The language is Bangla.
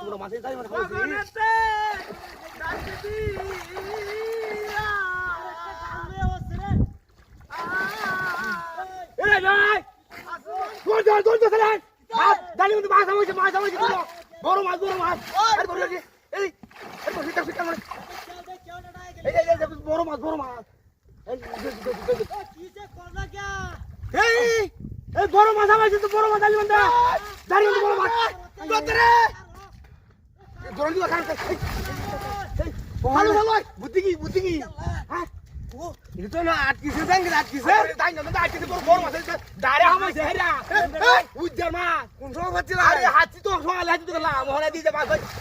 তোমরা মাঝে যাই মানে বড় মাছ বড় মাছ বড় মাছ বড় মাছ এই বড় মাছ আমার কিন্তু বড় মাছ আলি বন্ধা দাঁড়িয়ে বড় মাছ দরে দরে দিবা খান ভালো ভালো বুদ্ধি কি হ্যাঁ ও এটা না আটকিছে জাঙ্গি আটকিছে তাই না আটকিছে বড় মাছ দাঁড়ে হামাইছে হেরা উজ্জার মাছ কোন সময় হচ্ছিল আরে হাতি তো সময় লাগি তো গেলাম হরা দিয়ে মাছ